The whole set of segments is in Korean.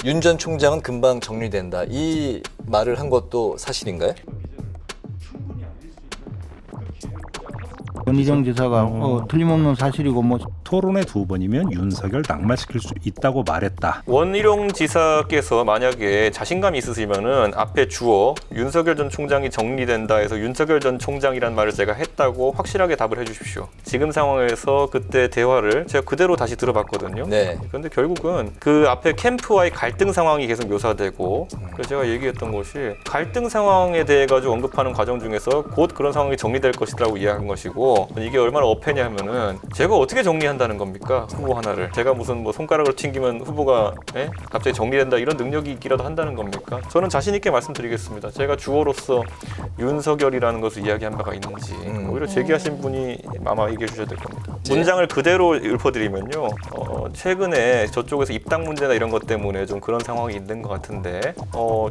윤 전 총장은 금방 정리된다. 이 말을 한 것도 사실인가요? 원희룡 지사가 틀림없는 사실이고 뭐 토론회 2번이면 윤석열 낙마시킬 수 있다고 말했다. 원희룡 지사께서 만약에 자신감이 있으시면은 앞에 주어 윤석열 전 총장이 정리된다 해서 윤석열 전 총장이란 말을 제가 했다고 확실하게 답을 해주십시오. 지금 상황에서 그때 대화를 제가 그대로 다시 들어봤거든요. 네. 그런데 결국은 그 앞에 캠프와의 갈등 상황이 계속 묘사되고 그래서 제가 얘기했던 것이 갈등 상황에 대해 가지고 언급하는 과정 중에서 곧 그런 상황이 정리될 것이라고 이야기한 것이고 이게 얼마나 어폐냐 하면은 제가 어떻게 정리한다는 겁니까? 후보 하나를. 제가 무슨 뭐 손가락으로 튕기면 후보가 갑자기 정리된다 이런 능력이 있기라도 한다는 겁니까? 저는 자신 있게 말씀드리겠습니다. 제가 주어로서 윤석열이라는 것을 이야기한 바가 있는지 오히려 제기하신 분이 아마 얘기해 주셔야 될 겁니다. 문장을 그대로 읊어드리면요. 최근에 저쪽에서 입당 문제나 이런 것 때문에 좀 그런 상황이 있는 것 같은데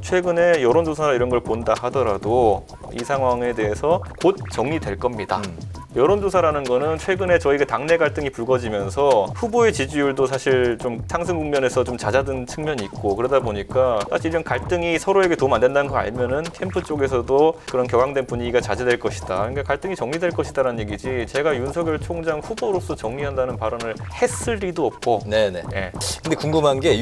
최근에 여론조사나 이런 걸 본다 하더라도 이 상황에 대해서 곧 정리될 겁니다. 여론조사라는 거는 최근에 저희가 당내 갈등이 불거지면서 후보의 지지율도 사실 좀 상승 국면에서 좀 잦아든 측면이 있고 그러다 보니까 사실 이런 갈등이 서로에게 도움 안 된다는 거 알면은 캠프 쪽에서도 그런 격앙된 분위기가 자제될 것이다. 그러니까 갈등이 정리될 것이다라는 얘기지 제가 윤석열 총장 후보로서 정리한다는 발언을 했을 리도 없고. 네네. 예. 근데 궁금한 게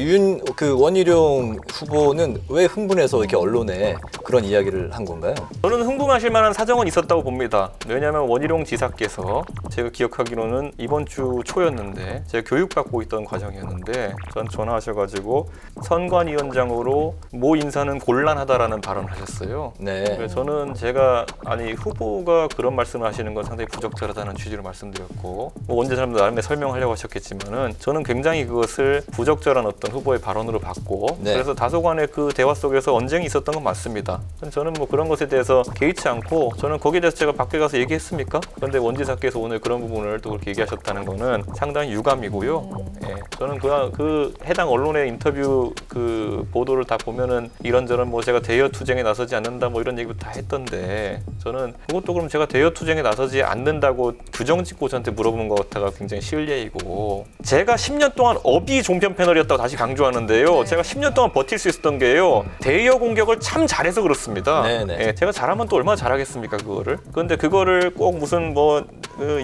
원희룡 후보는 왜 흥분해서 이렇게 언론에 그런 이야기를 한 건가요? 저는 흥분하실 만한 사정은 있었다고 봅니다. 왜냐하면 원희룡 지사께서 제가 기억하기로는 이번 주 초였는데 제가 교육받고 있던 과정이었는데 전 전화하셔가지고 선관위원장으로 모 인사는 곤란하다라는 발언을 하셨어요. 네. 그래서 저는 제가 후보가 그런 말씀을 하시는 건 상당히 부적절하다는 취지로 말씀드렸고 뭐 원재 사람도 나름의 설명하려고 하셨겠지만은 저는 굉장히 그것을 부적절한 어떤 후보의 발언으로 봤고 네. 그래서 다소간의 그 대화 속에서 언쟁이 있었던 건 맞습니다. 저는 뭐 그런 것에 대해서 개의치 않고 저는 거기에 대해서 제가 밖에 가서 얘기했습니까? 그런데 원 지사께서 오늘 그런 부분을 또 그렇게 얘기하셨다는 거는 상당히 유감이고요. 예, 저는 그 해당 언론의 인터뷰 그 보도를 다 보면은 이런저런 뭐 제가 대여 투쟁에 나서지 않는다 뭐 이런 얘기도 다 했던데 저는 그것도 그럼 제가 대여 투쟁에 나서지 않는다고 규정 짓고 저한테 물어보는 것 같아가 굉장히 실례이고 제가 10년 동안 어비 종편 패널이었다고 다시 강조하는데요. 제가 10년 동안 버틸 수 있었던 게요. 대여 공격을 참 잘해서 그렇습니다. 네네. 예, 제가 잘하면 또 얼마나 잘하겠습니까 그거를. 그런데 그거를 꼭 무슨 뭐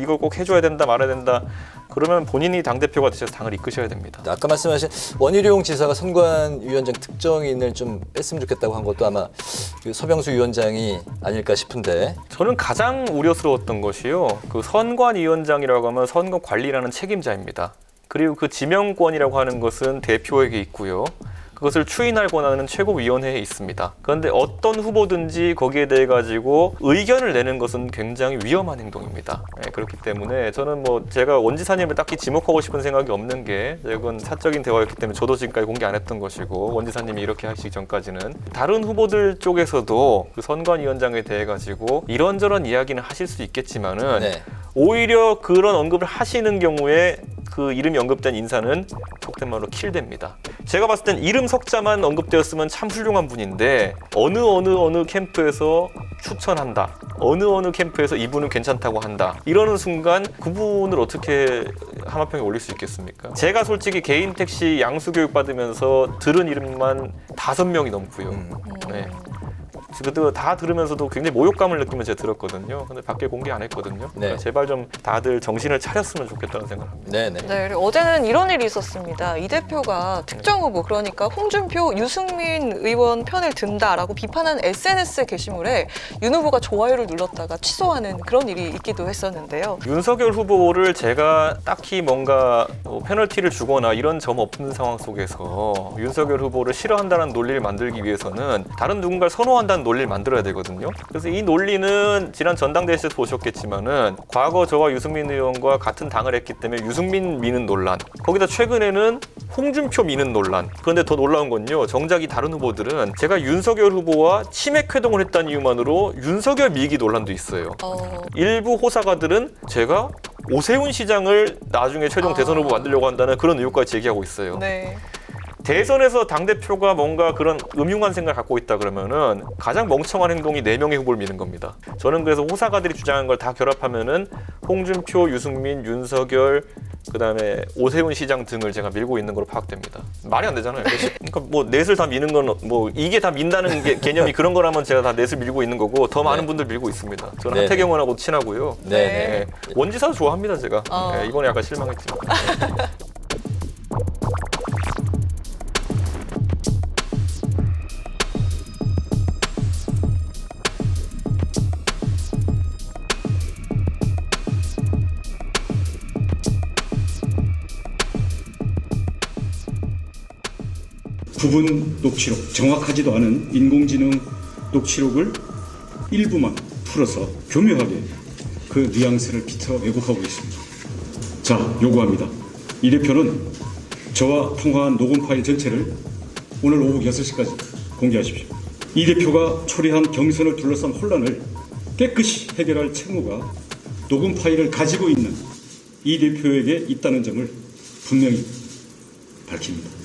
이걸 꼭 해줘야 된다 말아야 된다 그러면 본인이 당대표가 되셔서 당을 이끄셔야 됩니다. 아까 말씀하신 원희룡 지사가 선관위원장 특정인을 좀 뺐으면 좋겠다고 한 것도 아마 그 서병수 위원장이 아닐까 싶은데. 저는 가장 우려스러웠던 것이요. 그 선관위원장이라고 하면 선거관리라는 책임자입니다. 그리고 그 지명권이라고 하는 것은 대표에게 있고요. 그것을 추인할 권한은 최고위원회에 있습니다. 그런데 어떤 후보든지 거기에 대해 가지고 의견을 내는 것은 굉장히 위험한 행동입니다. 네, 그렇기 때문에 저는 뭐 제가 원 지사님을 딱히 지목하고 싶은 생각이 없는 게 이건 사적인 대화였기 때문에 저도 지금까지 공개 안 했던 것이고 원 지사님이 이렇게 하시기 전까지는 다른 후보들 쪽에서도 그 선관위원장에 대해 가지고 이런저런 이야기는 하실 수 있겠지만은 네. 오히려 그런 언급을 하시는 경우에 그 이름이 언급된 인사는 속된 말로 킬됩니다. 제가 봤을 땐 이름 석자만 언급되었으면 참 훌륭한 분인데 어느 캠프에서 추천한다. 어느 캠프에서 이분은 괜찮다고 한다. 이러는 순간 그분을 어떻게 하마평에 올릴 수 있겠습니까? 제가 솔직히 개인 택시 양수 교육 받으면서 들은 이름만 5명이 넘고요. 네. 그것도 다 들으면서도 굉장히 모욕감을 느끼면서 제가 들었거든요. 근데 밖에 공개 안 했거든요. 네. 그러니까 제발 좀 다들 정신을 차렸으면 좋겠다는 생각을 합니다. 네네. 네, 그리고 어제는 이런 일이 있었습니다. 이 대표가 특정 후보, 그러니까 홍준표, 유승민 의원 편을 든다라고 비판하는 SNS 게시물에 윤 후보가 좋아요를 눌렀다가 취소하는 그런 일이 있기도 했었는데요. 윤석열 후보를 제가 딱히 뭔가 페널티를 주거나 이런 점 없는 상황 속에서 윤석열 후보를 싫어한다는 논리를 만들기 위해서는 다른 누군가를 선호한다는 논리를 만들어야 되거든요. 그래서 이 논리는 지난 전당대회에서 보셨겠지만은 과거 저와 유승민 의원과 같은 당을 했기 때문에 유승민 미는 논란, 거기다 최근에는 홍준표 미는 논란. 그런데 더 놀라운 건요, 정작 이 다른 후보들은 제가 윤석열 후보와 치맥 회동을 했다는 이유만으로 윤석열 미기 논란도 있어요. 일부 호사가들은 제가 오세훈 시장을 나중에 최종 대선 후보 만들려고 한다는 그런 의혹까지 제기하고 있어요. 네. 대선에서 당대표가 뭔가 그런 음흉한 생각을 갖고 있다 그러면은 가장 멍청한 행동이 4명의 후보를 미는 겁니다. 저는 그래서 호사가들이 주장한 걸 다 결합하면은 홍준표, 유승민, 윤석열, 그다음에 오세훈 시장 등을 제가 밀고 있는 걸로 파악됩니다. 말이 안 되잖아요. 그러니까 뭐 넷을 다 미는 건 뭐 이게 다 민다는 개념이 그런 거라면 제가 다 넷을 밀고 있는 거고 더 많은 분들 밀고 있습니다. 저는 네네. 하태경 의원하고 친하고요. 네네. 원지사도 좋아합니다 제가. 네, 이번에 약간 실망했지만. 부분 녹취록, 정확하지도 않은 인공지능 녹취록을 일부만 풀어서 교묘하게 그 뉘앙스를 비틀어 왜곡하고 있습니다. 자, 요구합니다. 이 대표는 저와 통화한 녹음 파일 전체를 오늘 오후 6시까지 공개하십시오. 이 대표가 초래한 경선을 둘러싼 혼란을 깨끗이 해결할 책무가 녹음 파일을 가지고 있는 이 대표에게 있다는 점을 분명히 밝힙니다.